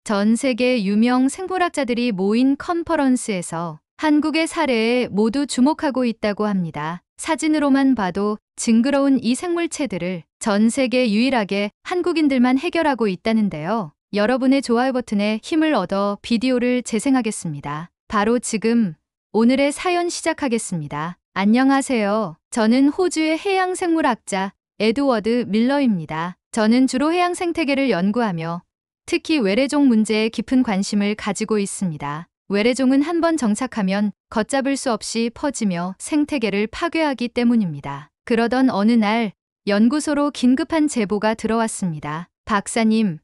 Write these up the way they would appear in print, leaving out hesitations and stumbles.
전 세계 유명 생물학자들이 모인 컨퍼런스에서 한국의 사례에 모두 주목하고 있다고 합니다. 사진으로만 봐도 징그러운 이 생물체들을 전 세계 유일하게 한국인들만 해결하고 있다는데요. 여러분의 좋아요 버튼에 힘을 얻어 비디오를 재생하겠습니다. 바로 지금 오늘의 사연 시작하겠습니다. 안녕하세요. 저는 호주의 해양생물학자 에드워드 밀러입니다. 저는 주로 해양 생태계를 연구하며 특히 외래종 문제에 깊은 관심을 가지고 있습니다. 외래종은 한번 정착하면 걷잡을 수 없이 퍼지며 생태계를 파괴하기 때문입니다. 그러던 어느 날 연구소로 긴급한 제보가 들어왔습니다. 박사님,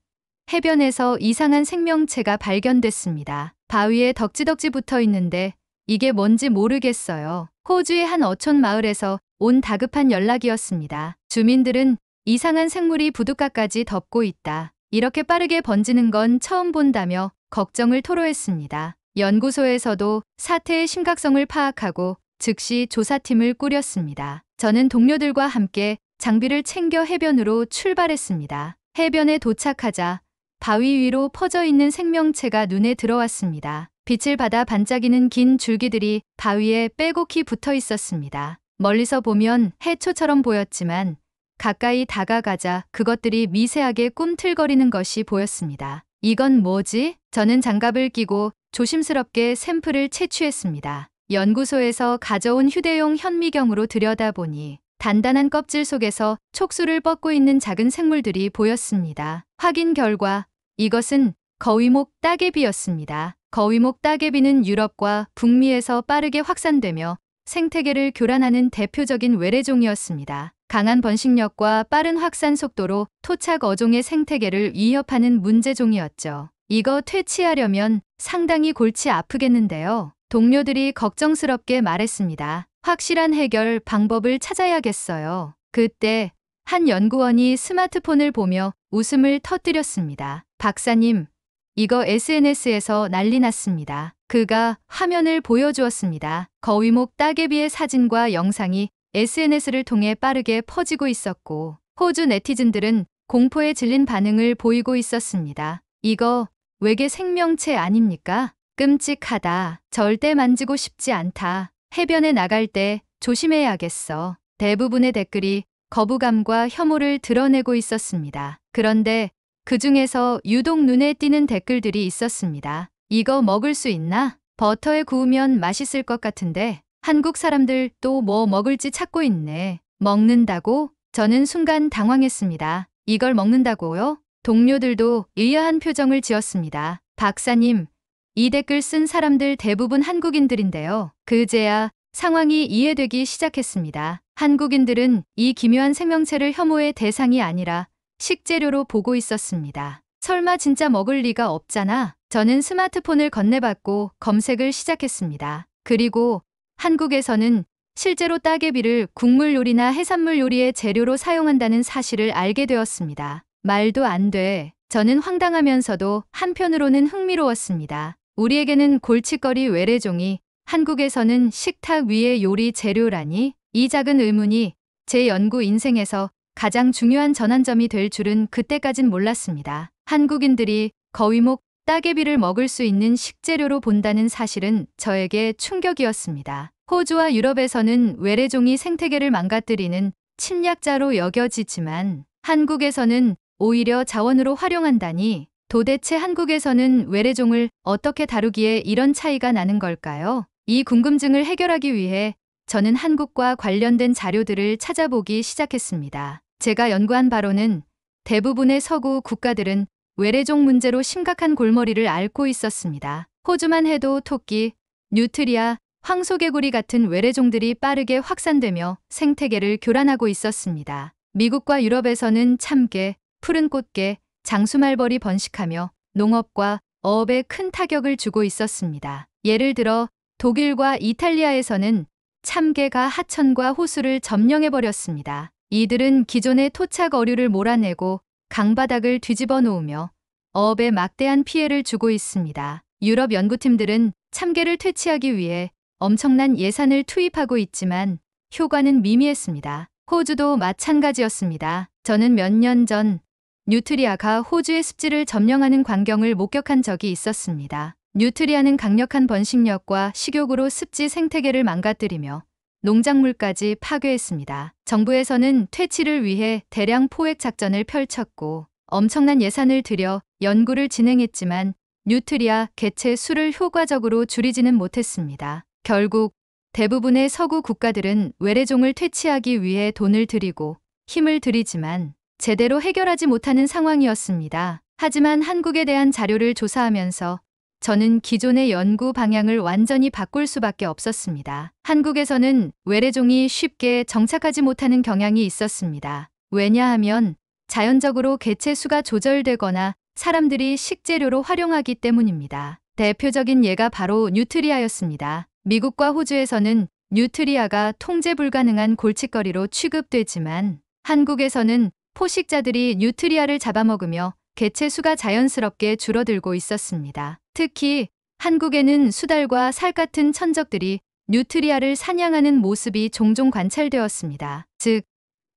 해변에서 이상한 생명체가 발견됐습니다. 바위에 덕지덕지 붙어 있는데 이게 뭔지 모르겠어요. 호주의 한 어촌 마을에서 온 다급한 연락이었습니다. 주민들은 이상한 생물이 부둣가까지 덮고 있다. 이렇게 빠르게 번지는 건 처음 본다며 걱정을 토로했습니다. 연구소에서도 사태의 심각성을 파악하고 즉시 조사팀을 꾸렸습니다. 저는 동료들과 함께 장비를 챙겨 해변으로 출발했습니다. 해변에 도착하자 바위 위로 퍼져 있는 생명체가 눈에 들어왔습니다. 빛을 받아 반짝이는 긴 줄기들이 바위에 빼곡히 붙어 있었습니다. 멀리서 보면 해초처럼 보였지만 가까이 다가가자 그것들이 미세하게 꿈틀거리는 것이 보였습니다. 이건 뭐지? 저는 장갑을 끼고 조심스럽게 샘플을 채취했습니다. 연구소에서 가져온 휴대용 현미경으로 들여다보니 단단한 껍질 속에서 촉수를 뻗고 있는 작은 생물들이 보였습니다. 확인 결과 이것은 거위목 따개비였습니다. 거위목 따개비는 유럽과 북미에서 빠르게 확산되며 생태계를 교란하는 대표적인 외래종이었습니다. 강한 번식력과 빠른 확산 속도로 토착 어종의 생태계를 위협하는 문제종이었죠. 이거 퇴치하려면 상당히 골치 아프겠는데요. 동료들이 걱정스럽게 말했습니다. 확실한 해결 방법을 찾아야겠어요. 그때 한 연구원이 스마트폰을 보며 웃음을 터뜨렸습니다. 박사님, 이거 SNS에서 난리 났습니다. 그가 화면을 보여주었습니다. 거위목 따개비의 사진과 영상이 SNS를 통해 빠르게 퍼지고 있었고 호주 네티즌들은 공포에 질린 반응을 보이고 있었습니다. 이거 외계 생명체 아닙니까? 끔찍하다. 절대 만지고 싶지 않다. 해변에 나갈 때 조심해야겠어. 대부분의 댓글이 거부감과 혐오를 드러내고 있었습니다. 그런데 그 중에서 유독 눈에 띄는 댓글들이 있었습니다. 이거 먹을 수 있나? 버터에 구우면 맛있을 것 같은데 한국 사람들 또 뭐 먹을지 찾고 있네. 먹는다고? 저는 순간 당황했습니다. 이걸 먹는다고요? 동료들도 의아한 표정을 지었습니다. 박사님, 이 댓글 쓴 사람들 대부분 한국인들인데요. 그제야 상황이 이해되기 시작했습니다. 한국인들은 이 기묘한 생명체를 혐오의 대상이 아니라 식재료로 보고 있었습니다. 설마 진짜 먹을 리가 없잖아. 저는 스마트폰을 건네받고 검색을 시작했습니다. 그리고 한국에서는 실제로 따개비를 국물 요리나 해산물 요리의 재료로 사용한다는 사실을 알게 되었습니다. 말도 안 돼. 저는 황당하면서도 한편으로는 흥미로웠습니다. 우리에게는 골칫거리 외래종이 한국에서는 식탁 위의 요리 재료라니? 이 작은 의문이 제 연구 인생에서 가장 중요한 전환점이 될 줄은 그때까진 몰랐습니다. 한국인들이 거위목 따개비를 먹을 수 있는 식재료로 본다는 사실은 저에게 충격이었습니다. 호주와 유럽에서는 외래종이 생태계를 망가뜨리는 침략자로 여겨지지만 한국에서는 오히려 자원으로 활용한다니 도대체 한국에서는 외래종을 어떻게 다루기에 이런 차이가 나는 걸까요? 이 궁금증을 해결하기 위해 저는 한국과 관련된 자료들을 찾아보기 시작했습니다. 제가 연구한 바로는 대부분의 서구 국가들은 외래종 문제로 심각한 골머리를 앓고 있었습니다. 호주만 해도 토끼, 뉴트리아, 황소개구리 같은 외래종들이 빠르게 확산되며 생태계를 교란하고 있었습니다. 미국과 유럽에서는 참개, 푸른 꽃게, 장수말벌이 번식하며 농업과 어업에 큰 타격을 주고 있었습니다. 예를 들어 독일과 이탈리아에서는 참개가 하천과 호수를 점령해버렸습니다. 이들은 기존의 토착 어류를 몰아내고 강바닥을 뒤집어 놓으며 어업에 막대한 피해를 주고 있습니다. 유럽 연구팀들은 참개를 퇴치하기 위해 엄청난 예산을 투입하고 있지만 효과는 미미했습니다. 호주도 마찬가지였습니다. 저는 몇 년 전 뉴트리아가 호주의 습지를 점령하는 광경을 목격한 적이 있었습니다. 뉴트리아는 강력한 번식력과 식욕으로 습지 생태계를 망가뜨리며 농작물까지 파괴했습니다. 정부에서는 퇴치를 위해 대량 포획 작전을 펼쳤고 엄청난 예산을 들여 연구를 진행했지만 뉴트리아 개체 수를 효과적으로 줄이지는 못했습니다. 결국 대부분의 서구 국가들은 외래종을 퇴치하기 위해 돈을 들이고 힘을 들이지만 제대로 해결하지 못하는 상황이었습니다. 하지만 한국에 대한 자료를 조사하면서 저는 기존의 연구 방향을 완전히 바꿀 수밖에 없었습니다. 한국에서는 외래종이 쉽게 정착하지 못하는 경향이 있었습니다. 왜냐하면 자연적으로 개체 수가 조절되거나 사람들이 식재료로 활용하기 때문입니다. 대표적인 예가 바로 뉴트리아였습니다. 미국과 호주에서는 뉴트리아가 통제 불가능한 골칫거리로 취급되지만 한국에서는 포식자들이 뉴트리아를 잡아먹으며 개체 수가 자연스럽게 줄어들고 있었습니다. 특히 한국에는 수달과 살 같은 천적들이 뉴트리아를 사냥하는 모습이 종종 관찰되었습니다. 즉,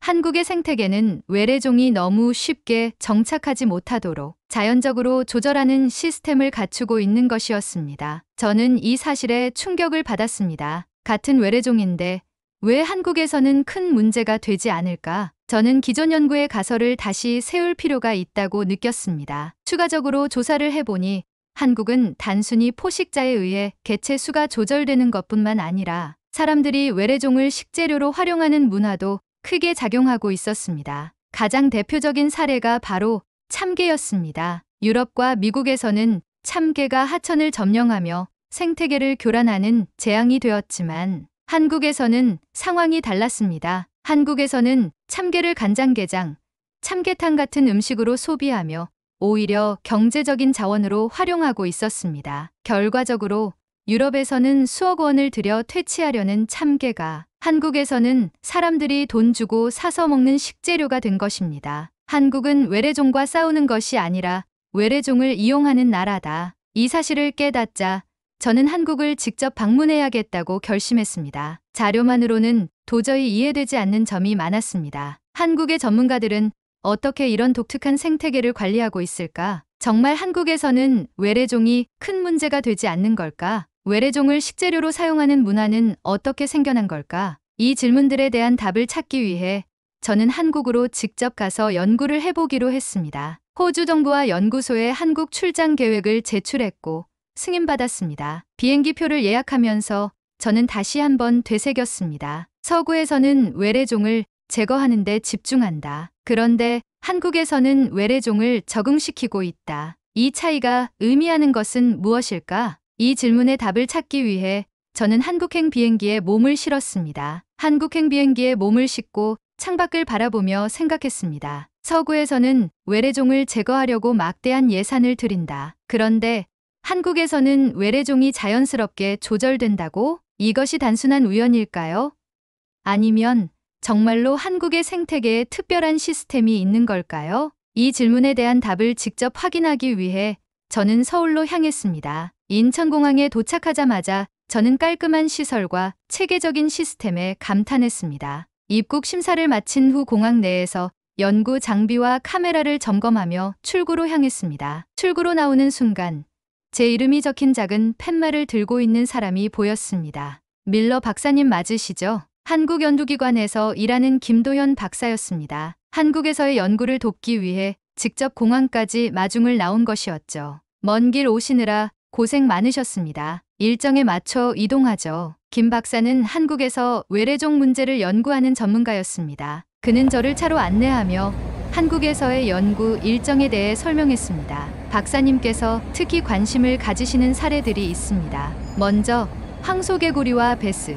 한국의 생태계는 외래종이 너무 쉽게 정착하지 못하도록 자연적으로 조절하는 시스템을 갖추고 있는 것이었습니다. 저는 이 사실에 충격을 받았습니다. 같은 외래종인데 왜 한국에서는 큰 문제가 되지 않을까? 저는 기존 연구의 가설을 다시 세울 필요가 있다고 느꼈습니다. 추가적으로 조사를 해보니 한국은 단순히 포식자에 의해 개체 수가 조절되는 것뿐만 아니라 사람들이 외래종을 식재료로 활용하는 문화도 크게 작용하고 있었습니다. 가장 대표적인 사례가 바로 참개였습니다. 유럽과 미국에서는 참개가 하천을 점령하며 생태계를 교란하는 재앙이 되었지만 한국에서는 상황이 달랐습니다. 한국에서는 참개를 간장게장, 참개탕 같은 음식으로 소비하며 오히려 경제적인 자원으로 활용하고 있었습니다. 결과적으로 유럽에서는 수억 원을 들여 퇴치하려는 참개가 한국에서는 사람들이 돈 주고 사서 먹는 식재료가 된 것입니다. 한국은 외래종과 싸우는 것이 아니라 외래종을 이용하는 나라다. 이 사실을 깨닫자 저는 한국을 직접 방문해야겠다고 결심했습니다. 자료만으로는 도저히 이해되지 않는 점이 많았습니다. 한국의 전문가들은 어떻게 이런 독특한 생태계를 관리하고 있을까? 정말 한국에서는 외래종이 큰 문제가 되지 않는 걸까? 외래종을 식재료로 사용하는 문화는 어떻게 생겨난 걸까? 이 질문들에 대한 답을 찾기 위해 저는 한국으로 직접 가서 연구를 해보기로 했습니다. 호주 정부와 연구소에 한국 출장 계획을 제출했고 승인받았습니다. 비행기표를 예약하면서 저는 다시 한번 되새겼습니다. 서구에서는 외래종을 제거하는 데 집중한다. 그런데 한국에서는 외래종을 적응시키고 있다. 이 차이가 의미하는 것은 무엇일까? 이 질문에 답을 찾기 위해 저는 한국행 비행기에 몸을 실었습니다. 한국행 비행기에 몸을 싣고 창밖을 바라보며 생각했습니다. 서구에서는 외래종을 제거하려고 막대한 예산을 들인다. 그런데 한국에서는 외래종이 자연스럽게 조절된다고? 이것이 단순한 우연일까요? 아니면 정말로 한국의 생태계에 특별한 시스템이 있는 걸까요? 이 질문에 대한 답을 직접 확인하기 위해 저는 서울로 향했습니다. 인천공항에 도착하자마자 저는 깔끔한 시설과 체계적인 시스템에 감탄했습니다. 입국 심사를 마친 후 공항 내에서 연구 장비와 카메라를 점검하며 출구로 향했습니다. 출구로 나오는 순간 제 이름이 적힌 작은 팻말을 들고 있는 사람이 보였습니다. 밀러 박사님 맞으시죠? 한국연구기관에서 일하는 김도현 박사였습니다. 한국에서의 연구를 돕기 위해 직접 공항까지 마중을 나온 것이었죠. 먼 길 오시느라 고생 많으셨습니다. 일정에 맞춰 이동하죠. 김 박사는 한국에서 외래종 문제를 연구하는 전문가였습니다. 그는 저를 차로 안내하며 한국에서의 연구 일정에 대해 설명했습니다. 박사님께서 특히 관심을 가지시는 사례들이 있습니다. 먼저 황소개구리와 베스,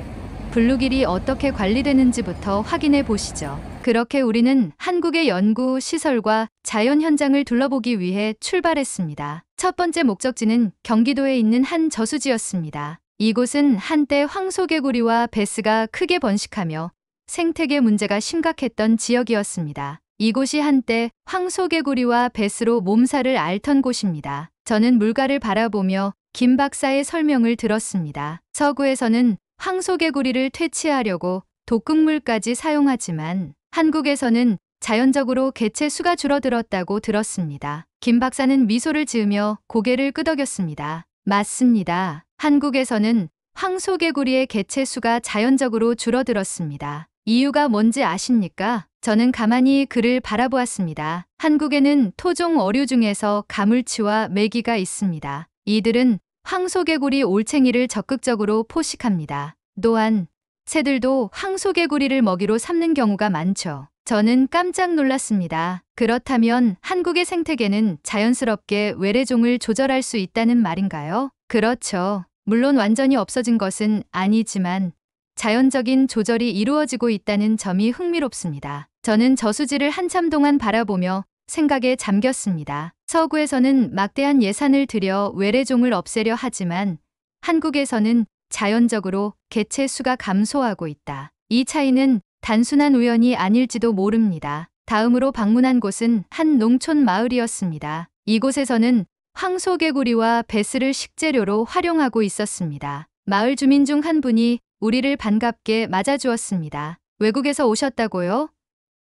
블루길이 어떻게 관리되는지부터 확인해 보시죠. 그렇게 우리는 한국의 연구 시설과 자연 현장을 둘러보기 위해 출발했습니다. 첫 번째 목적지는 경기도에 있는 한 저수지였습니다. 이곳은 한때 황소개구리와 베스가 크게 번식하며 생태계 문제가 심각했던 지역이었습니다. 이곳이 한때 황소개구리와 베스로 몸살을 앓던 곳입니다. 저는 물가를 바라보며 김 박사의 설명을 들었습니다. 서구에서는 황소개구리를 퇴치하려고 독극물까지 사용하지만 한국에서는 자연적으로 개체 수가 줄어들었다고 들었습니다. 김 박사는 미소를 지으며 고개를 끄덕였습니다. 맞습니다. 한국에서는 황소개구리의 개체 수가 자연적으로 줄어들었습니다. 이유가 뭔지 아십니까? 저는 가만히 그를 바라보았습니다. 한국에는 토종 어류 중에서 가물치와 메기가 있습니다. 이들은 황소개구리 올챙이를 적극적으로 포식합니다. 또한 새들도 황소개구리를 먹이로 삼는 경우가 많죠. 저는 깜짝 놀랐습니다. 그렇다면 한국의 생태계는 자연스럽게 외래종을 조절할 수 있다는 말인가요? 그렇죠. 물론 완전히 없어진 것은 아니지만 자연적인 조절이 이루어지고 있다는 점이 흥미롭습니다. 저는 저수지를 한참 동안 바라보며 생각에 잠겼습니다. 서구에서는 막대한 예산을 들여 외래종을 없애려 하지만 한국에서는 자연적으로 개체 수가 감소하고 있다. 이 차이는 단순한 우연이 아닐지도 모릅니다. 다음으로 방문한 곳은 한 농촌 마을이었습니다. 이곳에서는 황소개구리와 베스를 식재료로 활용하고 있었습니다. 마을 주민 중 한 분이 우리를 반갑게 맞아주었습니다. 외국에서 오셨다고요?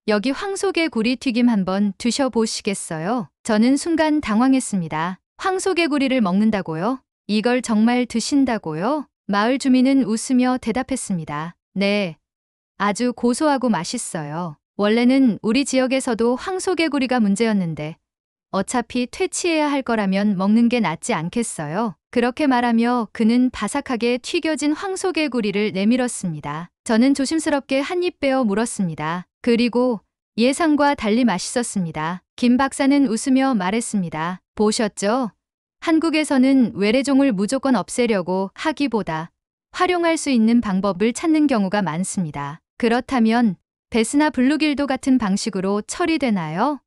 여기 황소개구리 튀김 한번 드셔보시겠어요? 저는 순간 당황했습니다. 황소개구리를 먹는다고요? 이걸 정말 드신다고요? 마을 주민은 웃으며 대답했습니다. 네, 아주 고소하고 맛있어요. 원래는 우리 지역에서도 황소개구리가 문제였는데 어차피 퇴치해야 할 거라면 먹는 게 낫지 않겠어요? 그렇게 말하며 그는 바삭하게 튀겨진 황소개구리를 내밀었습니다. 저는 조심스럽게 한 입 빼어 물었습니다. 그리고 예상과 달리 맛있었습니다. 김 박사는 웃으며 말했습니다. 보셨죠? 한국에서는 외래종을 무조건 없애려고 하기보다 활용할 수 있는 방법을 찾는 경우가 많습니다. 그렇다면 베스나 블루길도 같은 방식으로 처리되나요?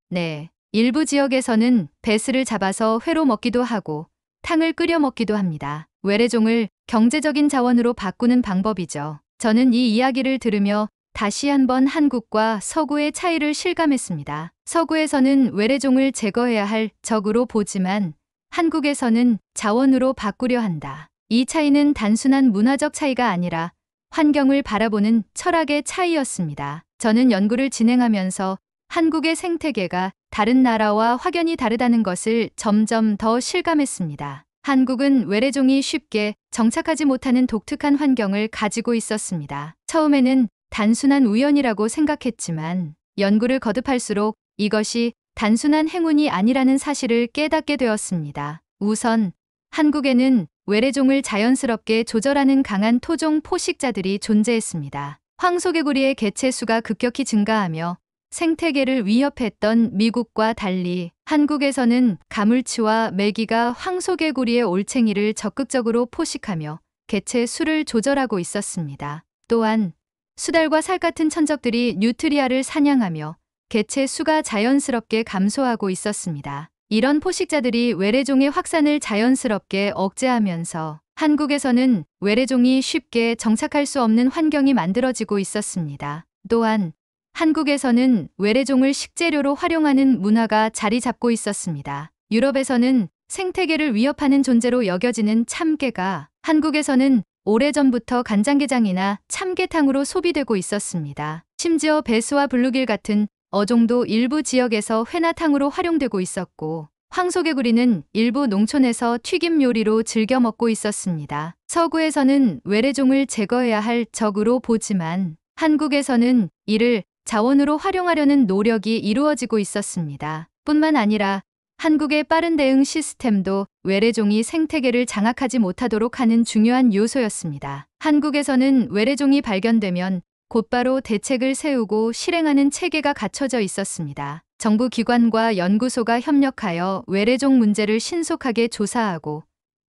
네. 일부 지역에서는 베스를 잡아서 회로 먹기도 하고 탕을 끓여 먹기도 합니다. 외래종을 경제적인 자원으로 바꾸는 방법이죠. 저는 이 이야기를 들으며 다시 한번 한국과 서구의 차이를 실감했습니다. 서구에서는 외래종을 제거해야 할 적으로 보지만 한국에서는 자원으로 바꾸려 한다. 이 차이는 단순한 문화적 차이가 아니라 환경을 바라보는 철학의 차이였습니다. 저는 연구를 진행하면서 한국의 생태계가 다른 나라와 확연히 다르다는 것을 점점 더 실감했습니다. 한국은 외래종이 쉽게 정착하지 못하는 독특한 환경을 가지고 있었습니다. 처음에는 단순한 우연이라고 생각했지만 연구를 거듭할수록 이것이 단순한 행운이 아니라는 사실을 깨닫게 되었습니다. 우선 한국에는 외래종을 자연스럽게 조절하는 강한 토종 포식자들이 존재했습니다. 황소개구리의 개체 수가 급격히 증가하며 생태계를 위협했던 미국과 달리 한국에서는 가물치와 메기가 황소개구리의 올챙이를 적극적으로 포식하며 개체 수를 조절하고 있었습니다. 또한 수달과 살 같은 천적들이 뉴트리아를 사냥하며 개체 수가 자연스럽게 감소하고 있었습니다. 이런 포식자들이 외래종의 확산을 자연스럽게 억제하면서 한국에서는 외래종이 쉽게 정착할 수 없는 환경이 만들어지고 있었습니다. 또한 한국에서는 외래종을 식재료로 활용하는 문화가 자리 잡고 있었습니다. 유럽에서는 생태계를 위협하는 존재로 여겨지는 참개가 한국에서는 오래전부터 간장게장이나 참게탕으로 소비되고 있었습니다. 심지어 베스와 블루길 같은 어종도 일부 지역에서 회나 탕으로 활용되고 있었고 황소개구리는 일부 농촌에서 튀김 요리로 즐겨 먹고 있었습니다. 서구에서는 외래종을 제거해야 할 적으로 보지만 한국에서는 이를 자원으로 활용하려는 노력이 이루어지고 있었습니다. 뿐만 아니라 한국의 빠른 대응 시스템도 외래종이 생태계를 장악하지 못하도록 하는 중요한 요소였습니다. 한국에서는 외래종이 발견되면 곧바로 대책을 세우고 실행하는 체계가 갖춰져 있었습니다. 정부 기관과 연구소가 협력하여 외래종 문제를 신속하게 조사하고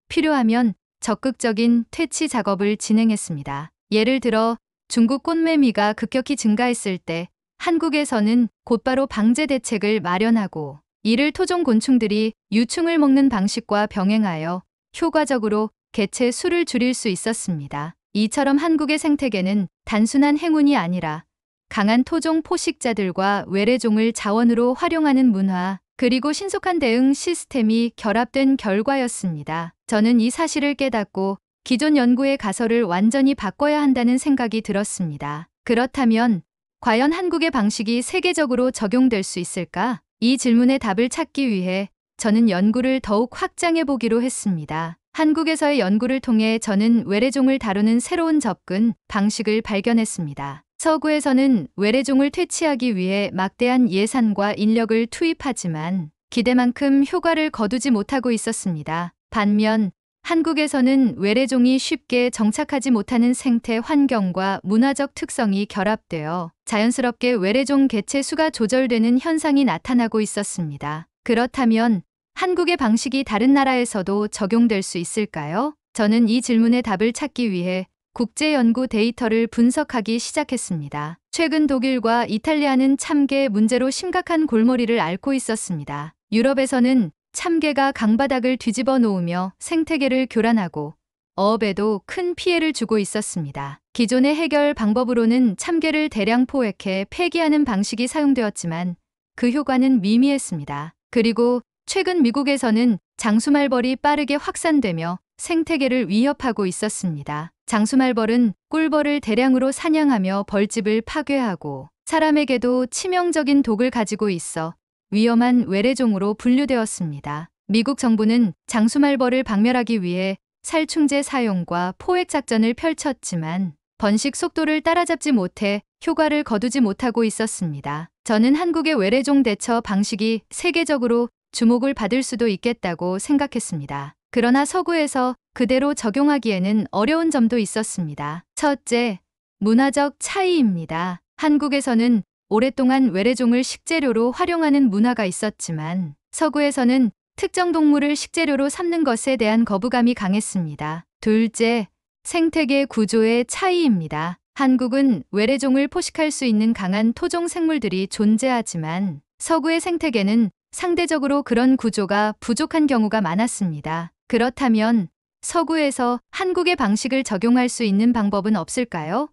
필요하면 적극적인 퇴치 작업을 진행했습니다. 예를 들어 중국 꽃매미가 급격히 증가했을 때 한국에서는 곧바로 방제 대책을 마련하고 이를 토종 곤충들이 유충을 먹는 방식과 병행하여 효과적으로 개체 수를 줄일 수 있었습니다. 이처럼 한국의 생태계는 단순한 행운이 아니라 강한 토종 포식자들과 외래종을 자원으로 활용하는 문화, 그리고 신속한 대응 시스템이 결합된 결과였습니다. 저는 이 사실을 깨닫고 기존 연구의 가설을 완전히 바꿔야 한다는 생각이 들었습니다. 그렇다면 과연 한국의 방식이 세계적으로 적용될 수 있을까? 이 질문의 답을 찾기 위해 저는 연구를 더욱 확장해 보기로 했습니다. 한국에서의 연구를 통해 저는 외래종을 다루는 새로운 접근, 방식을 발견했습니다. 서구에서는 외래종을 퇴치하기 위해 막대한 예산과 인력을 투입하지만 기대만큼 효과를 거두지 못하고 있었습니다. 반면 한국에서는 외래종이 쉽게 정착하지 못하는 생태 환경과 문화적 특성이 결합되어 자연스럽게 외래종 개체 수가 조절되는 현상이 나타나고 있었습니다. 그렇다면 한국의 방식이 다른 나라에서도 적용될 수 있을까요? 저는 이 질문의 답을 찾기 위해 국제 연구 데이터를 분석하기 시작했습니다. 최근 독일과 이탈리아는 참개 문제로 심각한 골머리를 앓고 있었습니다. 유럽에서는 참개가 강바닥을 뒤집어 놓으며 생태계를 교란하고 어업에도 큰 피해를 주고 있었습니다. 기존의 해결 방법으로는 참개를 대량 포획해 폐기하는 방식이 사용되었지만 그 효과는 미미했습니다. 그리고 최근 미국에서는 장수말벌이 빠르게 확산되며 생태계를 위협하고 있었습니다. 장수말벌은 꿀벌을 대량으로 사냥하며 벌집을 파괴하고 사람에게도 치명적인 독을 가지고 있어 위험한 외래종으로 분류되었습니다. 미국 정부는 장수말벌을 박멸하기 위해 살충제 사용과 포획 작전을 펼쳤지만 번식 속도를 따라잡지 못해 효과를 거두지 못하고 있었습니다. 저는 한국의 외래종 대처 방식이 세계적으로 주목을 받을 수도 있겠다고 생각했습니다. 그러나 서구에서 그대로 적용하기에는 어려운 점도 있었습니다. 첫째, 문화적 차이입니다. 한국에서는 오랫동안 외래종을 식재료로 활용하는 문화가 있었지만 서구에서는 특정 동물을 식재료로 삼는 것에 대한 거부감이 강했습니다. 둘째, 생태계 구조의 차이입니다. 한국은 외래종을 포식할 수 있는 강한 토종 생물들이 존재하지만 서구의 생태계는 상대적으로 그런 구조가 부족한 경우가 많았습니다. 그렇다면 서구에서 한국의 방식을 적용할 수 있는 방법은 없을까요?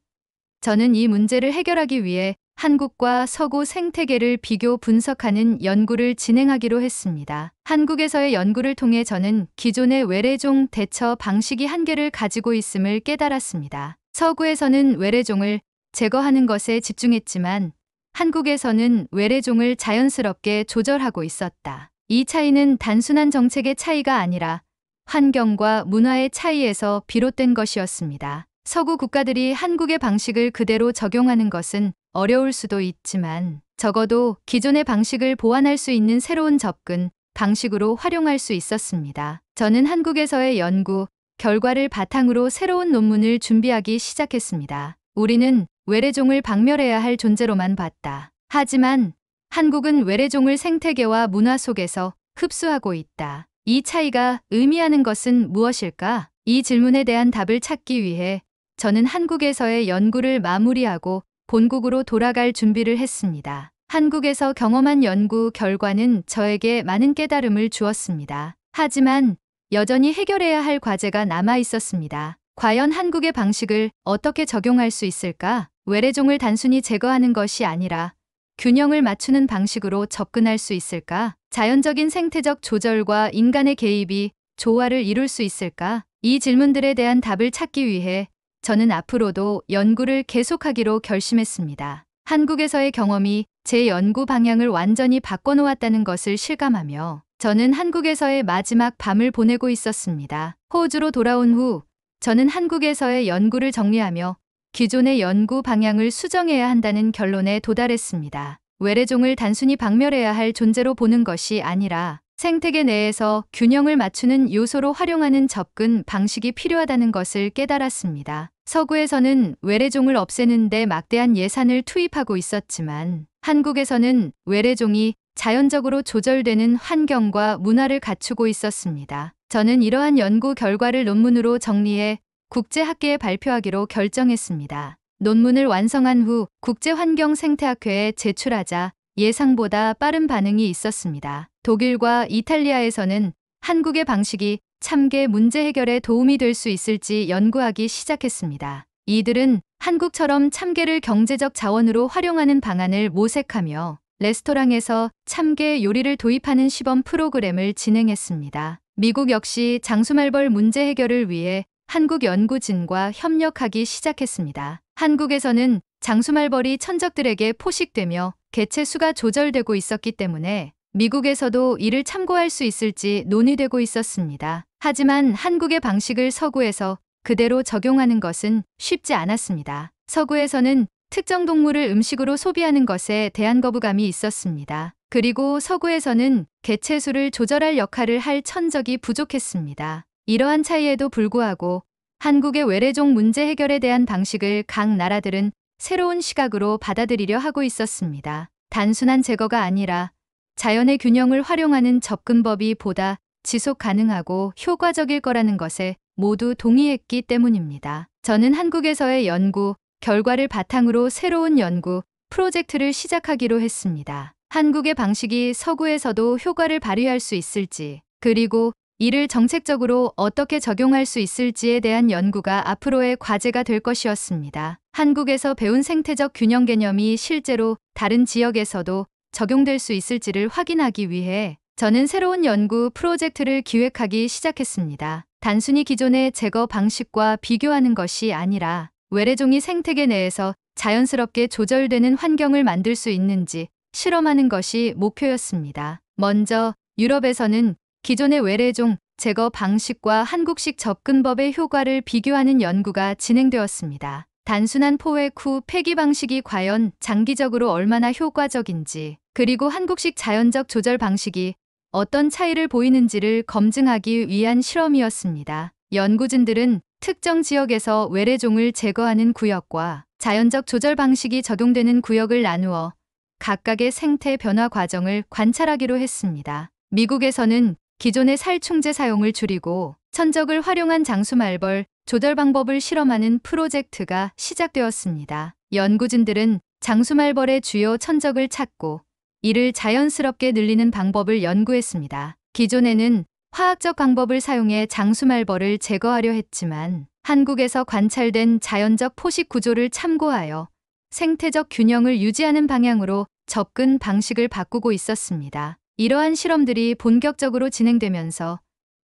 저는 이 문제를 해결하기 위해 한국과 서구 생태계를 비교 분석하는 연구를 진행하기로 했습니다. 한국에서의 연구를 통해 저는 기존의 외래종 대처 방식이 한계를 가지고 있음을 깨달았습니다. 서구에서는 외래종을 제거하는 것에 집중했지만 한국에서는 외래종을 자연스럽게 조절하고 있었다. 이 차이는 단순한 정책의 차이가 아니라 환경과 문화의 차이에서 비롯된 것이었습니다. 서구 국가들이 한국의 방식을 그대로 적용하는 것은 어려울 수도 있지만 적어도 기존의 방식을 보완할 수 있는 새로운 접근, 방식으로 활용할 수 있었습니다. 저는 한국에서의 연구 결과를 바탕으로 새로운 논문을 준비하기 시작했습니다. 우리는 외래종을 박멸해야 할 존재로만 봤다. 하지만 한국은 외래종을 생태계와 문화 속에서 흡수하고 있다. 이 차이가 의미하는 것은 무엇일까? 이 질문에 대한 답을 찾기 위해 저는 한국에서의 연구를 마무리하고 본국으로 돌아갈 준비를 했습니다. 한국에서 경험한 연구 결과는 저에게 많은 깨달음을 주었습니다. 하지만 여전히 해결해야 할 과제가 남아 있었습니다. 과연 한국의 방식을 어떻게 적용할 수 있을까? 외래종을 단순히 제거하는 것이 아니라 균형을 맞추는 방식으로 접근할 수 있을까? 자연적인 생태적 조절과 인간의 개입이 조화를 이룰 수 있을까? 이 질문들에 대한 답을 찾기 위해 저는 앞으로도 연구를 계속하기로 결심했습니다. 한국에서의 경험이 제 연구 방향을 완전히 바꿔놓았다는 것을 실감하며 저는 한국에서의 마지막 밤을 보내고 있었습니다. 호주로 돌아온 후 저는 한국에서의 연구를 정리하며 기존의 연구 방향을 수정해야 한다는 결론에 도달했습니다. 외래종을 단순히 박멸해야 할 존재로 보는 것이 아니라 생태계 내에서 균형을 맞추는 요소로 활용하는 접근 방식이 필요하다는 것을 깨달았습니다. 서구에서는 외래종을 없애는 데 막대한 예산을 투입하고 있었지만 한국에서는 외래종이 자연적으로 조절되는 환경과 문화를 갖추고 있었습니다. 저는 이러한 연구 결과를 논문으로 정리해 국제학계에 발표하기로 결정했습니다. 논문을 완성한 후 국제환경생태학회에 제출하자 예상보다 빠른 반응이 있었습니다. 독일과 이탈리아에서는 한국의 방식이 참개 문제 해결에 도움이 될 수 있을지 연구하기 시작했습니다. 이들은 한국처럼 참개를 경제적 자원으로 활용하는 방안을 모색하며 레스토랑에서 참개 요리를 도입하는 시범 프로그램을 진행했습니다. 미국 역시 장수말벌 문제 해결을 위해 한국 연구진과 협력하기 시작했습니다. 한국에서는 장수말벌이 천적들에게 포식되며 개체 수가 조절되고 있었기 때문에 미국에서도 이를 참고할 수 있을지 논의되고 있었습니다. 하지만 한국의 방식을 서구에서 그대로 적용하는 것은 쉽지 않았습니다. 서구에서는 특정 동물을 음식으로 소비하는 것에 대한 거부감이 있었습니다. 그리고 서구에서는 개체 수를 조절할 역할을 할 천적이 부족했습니다. 이러한 차이에도 불구하고 한국의 외래종 문제 해결에 대한 방식을 각 나라들은 새로운 시각으로 받아들이려 하고 있었습니다. 단순한 제거가 아니라 자연의 균형을 활용하는 접근법이 보다 지속 가능하고 효과적일 거라는 것에 모두 동의했기 때문입니다. 저는 한국에서의 연구 결과를 바탕으로 새로운 연구 프로젝트를 시작하기로 했습니다. 한국의 방식이 서구에서도 효과를 발휘할 수 있을지, 그리고 이를 정책적으로 어떻게 적용할 수 있을지에 대한 연구가 앞으로의 과제가 될 것이었습니다. 한국에서 배운 생태적 균형 개념이 실제로 다른 지역에서도 적용될 수 있을지를 확인하기 위해 저는 새로운 연구 프로젝트를 기획하기 시작했습니다. 단순히 기존의 제거 방식과 비교하는 것이 아니라 외래종이 생태계 내에서 자연스럽게 조절되는 환경을 만들 수 있는지 실험하는 것이 목표였습니다. 먼저 유럽에서는 기존의 외래종 제거 방식과 한국식 접근법의 효과를 비교하는 연구가 진행되었습니다. 단순한 포획 후 폐기 방식이 과연 장기적으로 얼마나 효과적인지, 그리고 한국식 자연적 조절 방식이 어떤 차이를 보이는지를 검증하기 위한 실험이었습니다. 연구진들은 특정 지역에서 외래종을 제거하는 구역과 자연적 조절 방식이 적용되는 구역을 나누어 각각의 생태 변화 과정을 관찰하기로 했습니다. 미국에서는 기존의 살충제 사용을 줄이고 천적을 활용한 장수말벌 조절 방법을 실험하는 프로젝트가 시작되었습니다. 연구진들은 장수말벌의 주요 천적을 찾고 이를 자연스럽게 늘리는 방법을 연구했습니다. 기존에는 화학적 방법을 사용해 장수말벌을 제거하려 했지만 한국에서 관찰된 자연적 포식 구조를 참고하여 생태적 균형을 유지하는 방향으로 접근 방식을 바꾸고 있었습니다. 이러한 실험들이 본격적으로 진행되면서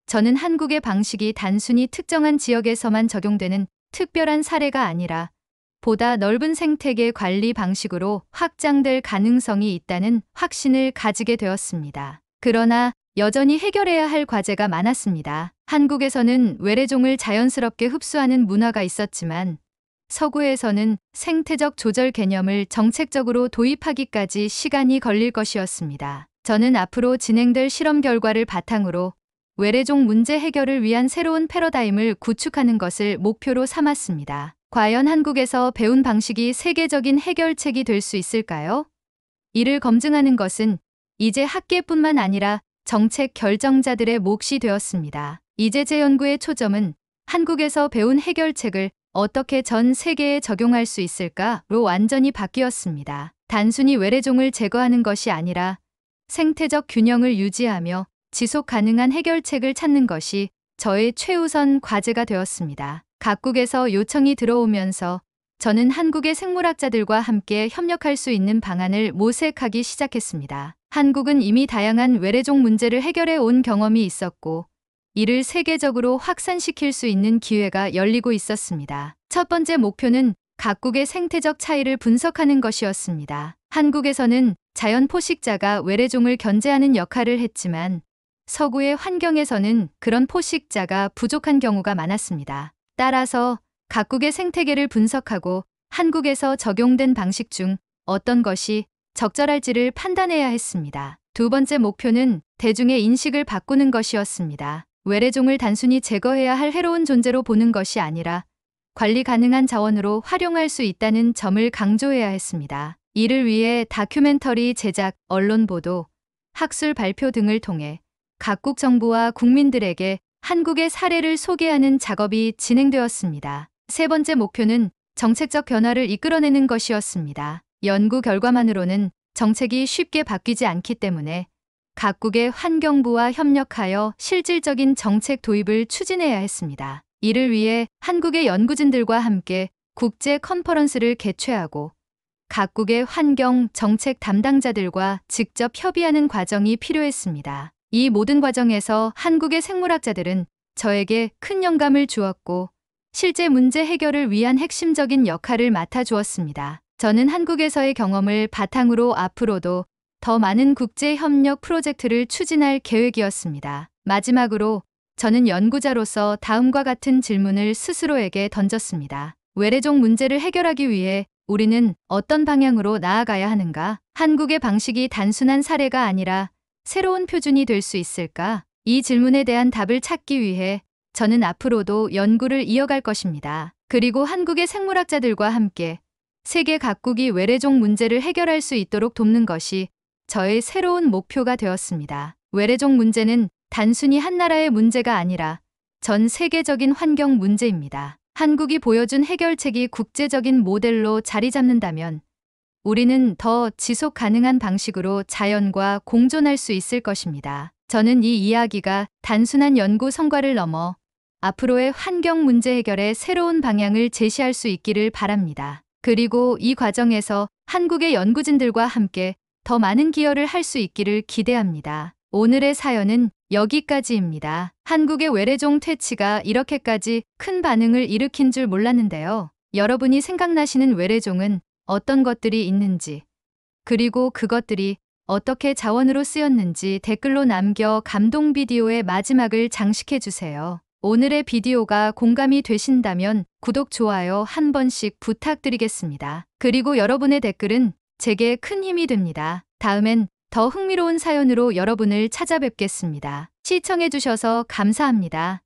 저는 한국의 방식이 단순히 특정한 지역에서만 적용되는 특별한 사례가 아니라 보다 넓은 생태계 관리 방식으로 확장될 가능성이 있다는 확신을 가지게 되었습니다. 그러나 여전히 해결해야 할 과제가 많았습니다. 한국에서는 외래종을 자연스럽게 흡수하는 문화가 있었지만 서구에서는 생태적 조절 개념을 정책적으로 도입하기까지 시간이 걸릴 것이었습니다. 저는 앞으로 진행될 실험 결과를 바탕으로 외래종 문제 해결을 위한 새로운 패러다임을 구축하는 것을 목표로 삼았습니다. 과연 한국에서 배운 방식이 세계적인 해결책이 될 수 있을까요? 이를 검증하는 것은 이제 학계뿐만 아니라 정책 결정자들의 몫이 되었습니다. 이제 제 연구의 초점은 한국에서 배운 해결책을 어떻게 전 세계에 적용할 수 있을까로 완전히 바뀌었습니다. 단순히 외래종을 제거하는 것이 아니라 생태적 균형을 유지하며 지속 가능한 해결책을 찾는 것이 저의 최우선 과제가 되었습니다. 각국에서 요청이 들어오면서 저는 한국의 생물학자들과 함께 협력할 수 있는 방안을 모색하기 시작했습니다. 한국은 이미 다양한 외래종 문제를 해결해 온 경험이 있었고 이를 세계적으로 확산시킬 수 있는 기회가 열리고 있었습니다. 첫 번째 목표는 각국의 생태적 차이를 분석하는 것이었습니다. 한국에서는 자연 포식자가 외래종을 견제하는 역할을 했지만 서구의 환경에서는 그런 포식자가 부족한 경우가 많았습니다. 따라서 각국의 생태계를 분석하고 한국에서 적용된 방식 중 어떤 것이 적절할지를 판단해야 했습니다. 두 번째 목표는 대중의 인식을 바꾸는 것이었습니다. 외래종을 단순히 제거해야 할 해로운 존재로 보는 것이 아니라 관리 가능한 자원으로 활용할 수 있다는 점을 강조해야 했습니다. 이를 위해 다큐멘터리 제작, 언론 보도, 학술 발표 등을 통해 각국 정부와 국민들에게 한국의 사례를 소개하는 작업이 진행되었습니다. 세 번째 목표는 정책적 변화를 이끌어내는 것이었습니다. 연구 결과만으로는 정책이 쉽게 바뀌지 않기 때문에 각국의 환경부와 협력하여 실질적인 정책 도입을 추진해야 했습니다. 이를 위해 한국의 연구진들과 함께 국제 컨퍼런스를 개최하고 각국의 환경 정책 담당자들과 직접 협의하는 과정이 필요했습니다. 이 모든 과정에서 한국의 생물학자들은 저에게 큰 영감을 주었고 실제 문제 해결을 위한 핵심적인 역할을 맡아주었습니다. 저는 한국에서의 경험을 바탕으로 앞으로도 더 많은 국제 협력 프로젝트를 추진할 계획이었습니다. 마지막으로 저는 연구자로서 다음과 같은 질문을 스스로에게 던졌습니다. 외래종 문제를 해결하기 위해 우리는 어떤 방향으로 나아가야 하는가? 한국의 방식이 단순한 사례가 아니라 새로운 표준이 될 수 있을까? 이 질문에 대한 답을 찾기 위해 저는 앞으로도 연구를 이어갈 것입니다. 그리고 한국의 생물학자들과 함께 세계 각국이 외래종 문제를 해결할 수 있도록 돕는 것이 저의 새로운 목표가 되었습니다. 외래종 문제는 단순히 한 나라의 문제가 아니라 전 세계적인 환경 문제입니다. 한국이 보여준 해결책이 국제적인 모델로 자리 잡는다면 우리는 더 지속 가능한 방식으로 자연과 공존할 수 있을 것입니다. 저는 이 이야기가 단순한 연구 성과를 넘어 앞으로의 환경 문제 해결의 새로운 방향을 제시할 수 있기를 바랍니다. 그리고 이 과정에서 한국의 연구진들과 함께 더 많은 기여를 할 수 있기를 기대합니다. 오늘의 사연은 여기까지입니다. 한국의 외래종 퇴치가 이렇게까지 큰 반응을 일으킨 줄 몰랐는데요. 여러분이 생각나시는 외래종은 어떤 것들이 있는지, 그리고 그것들이 어떻게 자원으로 쓰였는지 댓글로 남겨 감동 비디오의 마지막을 장식해주세요. 오늘의 비디오가 공감이 되신다면 구독, 좋아요 한 번씩 부탁드리겠습니다. 그리고 여러분의 댓글은 제게 큰 힘이 됩니다. 다음엔 더 흥미로운 사연으로 여러분을 찾아뵙겠습니다. 시청해주셔서 감사합니다.